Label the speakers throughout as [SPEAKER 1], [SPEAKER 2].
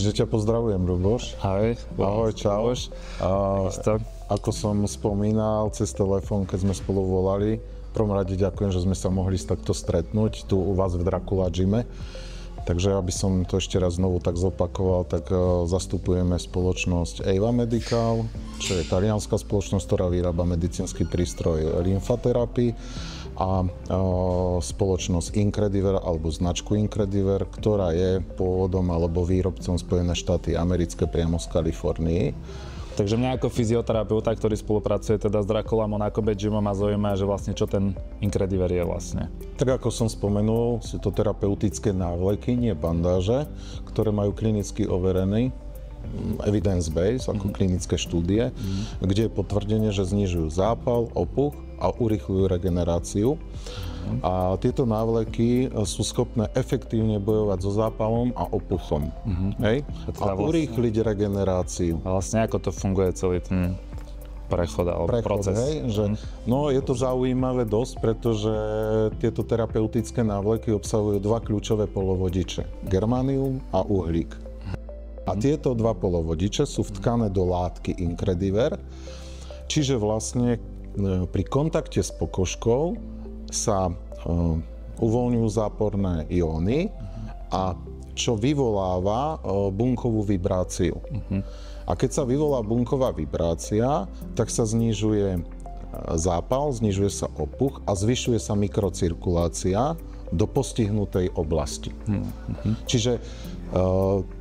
[SPEAKER 1] Čiže ťa pozdravujem, Ľuboš.
[SPEAKER 2] Ahoj.
[SPEAKER 1] Ahoj, čau.
[SPEAKER 2] Takisto.
[SPEAKER 1] Ako som spomínal cez telefón, keď sme spolu volali, v prvom rade ďakujem, že sme sa mohli takto stretnúť tu u vás v Dracula Gyme. Takže aby som to ešte raz znovu tak zopakoval, tak zastupujeme spoločnosť Eva Medical, čo je talianská spoločnosť, ktorá vyrába medicínsky prístroj lymfaterapii, a spoločnosť Incrediver alebo značku Incrediver, ktorá je pôvodom alebo výrobcom Spojené štáty americké priamo z Kalifornii.
[SPEAKER 2] Takže mňa ako fyzioterapeuta, ktorý spolupracuje teda s Dracula Monaco Bed Gymom, ma zaujíma, že vlastne čo ten Incrediver je vlastne.
[SPEAKER 1] Tak ako som spomenul, sú to terapeutické návleky, nie bandáže, ktoré majú klinicky overený evidence-based, ako klinické štúdie, kde je potvrdenie, že znižujú zápal, opuch a urýchľujú regeneráciu. A tieto návleky sú schopné efektívne bojovať so zápalom a opuchom. Hej? A urýchliť regeneráciu.
[SPEAKER 2] A vlastne ako to funguje celý ten prechod alebo proces?
[SPEAKER 1] Hej, že, no je to zaujímavé dosť, pretože tieto terapeutické návleky obsahujú dva kľúčové polovodiče. Germanium a uhlík. A tieto dva polovodiče sú vtkané do látky Incrediver, čiže vlastne pri kontakte s pokožkou sa uvoľňujú záporné ióny, a čo vyvoláva bunkovú vibráciu. A keď sa vyvolá bunková vibrácia, tak sa znižuje zápal, znižuje sa opuch a zvyšuje sa mikrocirkulácia do postihnutej oblasti. Čiže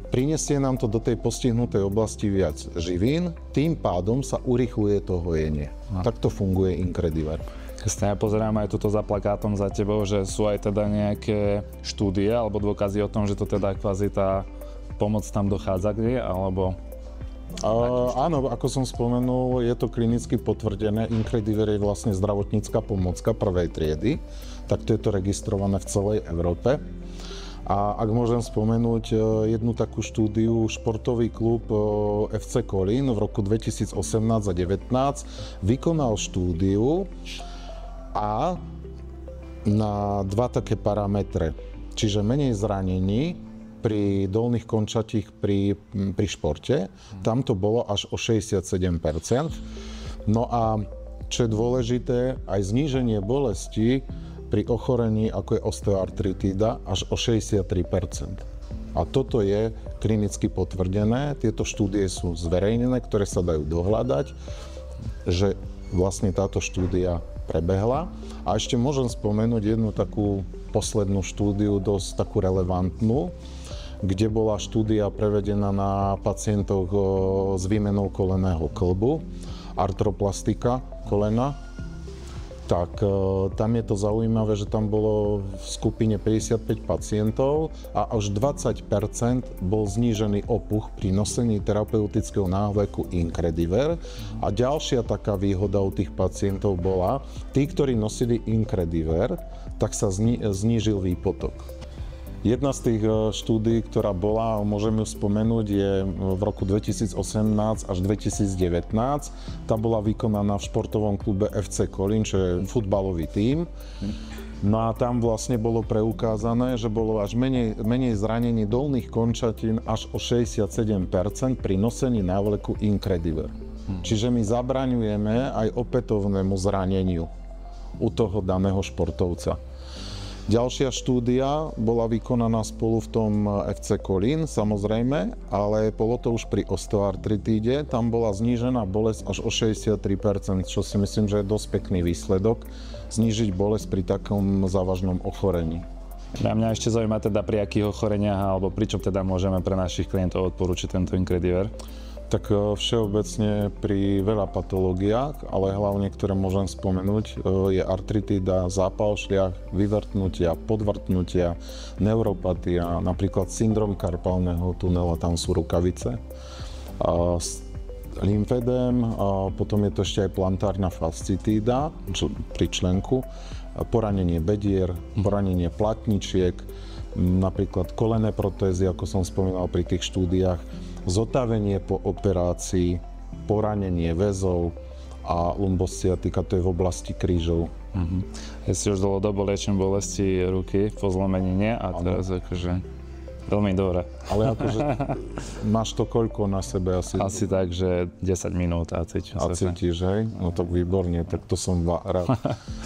[SPEAKER 1] prinesie nám to do tej postihnutej oblasti viac živín, tým pádom sa urýchľuje to hojenie. Takto funguje Incrediver.
[SPEAKER 2] Ja pozerám aj tuto za plakátom za tebou, že sú aj teda nejaké štúdie alebo dôkazy o tom, že to teda kvázi tá pomoc tam dochádza kde, alebo...
[SPEAKER 1] Áno, ako som spomenul, je to klinicky potvrdené. Incrediver je vlastne zdravotnícka pomôcka prvej triedy, takto je to registrované v celej Európe. A ak môžem spomenúť jednu takú štúdiu, športový klub FC Kolín v roku 2018 a 2019 vykonal štúdiu a na dva také parametre, čiže menej zranení pri dolných končatích pri športe, tam to bolo až o 67%. No a čo je dôležité, aj zníženie bolesti pri ochorení, ako je osteoartritída, až o 63%. A toto je klinicky potvrdené, tieto štúdie sú zverejnené, ktoré sa dajú dohľadať, že vlastne táto štúdia prebehla. A ešte môžem spomenúť jednu takú poslednú štúdiu, dosť takú relevantnú, kde bola štúdia prevedená na pacientoch s výmenou kolenného kĺbu, artroplastika kolena. Tak tam je to zaujímavé, že tam bolo v skupine 55 pacientov a až 20% bol znížený opuch pri nosení terapeutického návleku Incrediver. A ďalšia taká výhoda u tých pacientov bola, tí, ktorí nosili Incrediver, tak sa znížil výpotok. Jedna z tých štúdií, ktorá bola, môžem ju spomenúť, je v roku 2018 až 2019. Tá bola vykonaná v športovom klube FC Kolín, čo je futbalový tím. No a tam vlastne bolo preukázané, že bolo až menej zranení dolných končatín až o 67% pri nosení návleku Incrediver. Čiže my zabraňujeme aj opätovnému zraneniu u toho daného športovca. Ďalšia štúdia bola vykonaná spolu v tom FC Kolín, samozrejme, ale bolo to už pri osteoartritíde. Tam bola znížená bolesť až o 63%, čo si myslím, že je dosť pekný výsledok, znížiť bolesť pri takom závažnom ochorení.
[SPEAKER 2] A mňa ešte zaujíma teda, pri akých ochoreniach alebo pri čom teda môžeme pre našich klientov odporúčiť tento Incrediver?
[SPEAKER 1] Tak všeobecne pri veľa patológiách, ale hlavne, ktoré môžem spomenúť, je artritída, zápal šliach, vyvrtnutia, podvrtnutia, neuropatia, napríklad syndrom karpálneho tunela, tam sú rukavice, lymfedém, potom je to ešte aj plantárna fascitída, pri členku, poranenie bedier, poranenie platničiek, napríklad kolenné protézy, ako som spomínal pri tých štúdiách, zotavenie po operácii, poranenie väzov a lumbosciatika, to je v oblasti krížov.
[SPEAKER 2] Ja si už dlhodobo liečím bolesti ruky po zlomenine a teraz akože Veľmi dobre.
[SPEAKER 1] Ale akože máš to koľko na sebe asi?
[SPEAKER 2] Asi tak, že 10 minút a cítim sa.
[SPEAKER 1] A cítiš, hej? No tak výborne, tak to som rád.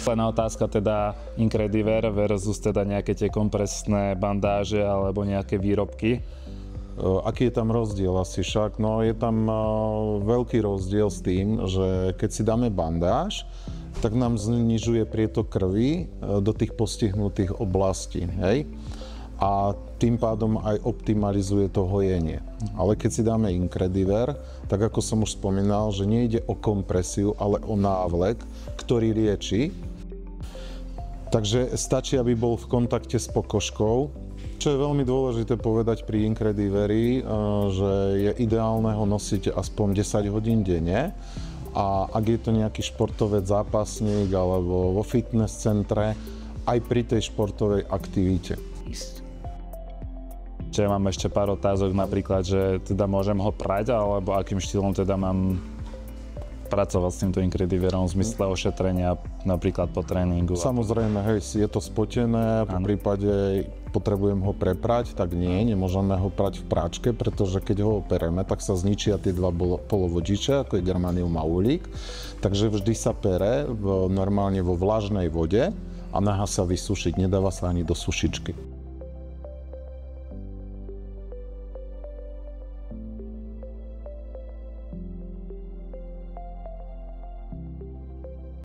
[SPEAKER 2] Len otázka teda Incrediver versus teda nejaké tie kompresné bandáže alebo nejaké výrobky.
[SPEAKER 1] Aký je tam rozdiel asi však? No je tam veľký rozdiel s tým, že keď si dáme bandáž, tak nám znižuje prietok krvi do tých postihnutých oblastí, hej? A tým pádom aj optimalizuje to hojenie. Ale keď si dáme Incrediver, tak ako som už spomínal, že nejde o kompresiu, ale o návlek, ktorý lieči. Takže stačí, aby bol v kontakte s pokožkou. Čo je veľmi dôležité povedať pri Incrediveri, že je ideálne ho nosiť aspoň 10 hodín denne. A ak je to nejaký športovec, zápasník alebo vo fitness centre, aj pri tej športovej aktivite.
[SPEAKER 2] Čiže mám ešte pár otázok, napríklad, že teda môžem ho prať, alebo akým štýlom teda mám pracovať s týmto Incrediverom v zmysle ošetrenia, napríklad po tréningu.
[SPEAKER 1] Samozrejme, hej, je to spotené, v prípade potrebujem ho preprať, tak nie, nemôžeme ho prať v práčke, pretože keď ho opereme, tak sa zničia tie dva polovodiče, ako je germanium a uhlík. Takže vždy sa pere normálne vo vlažnej vode a nechá sa vysušiť, nedáva sa ani do sušičky.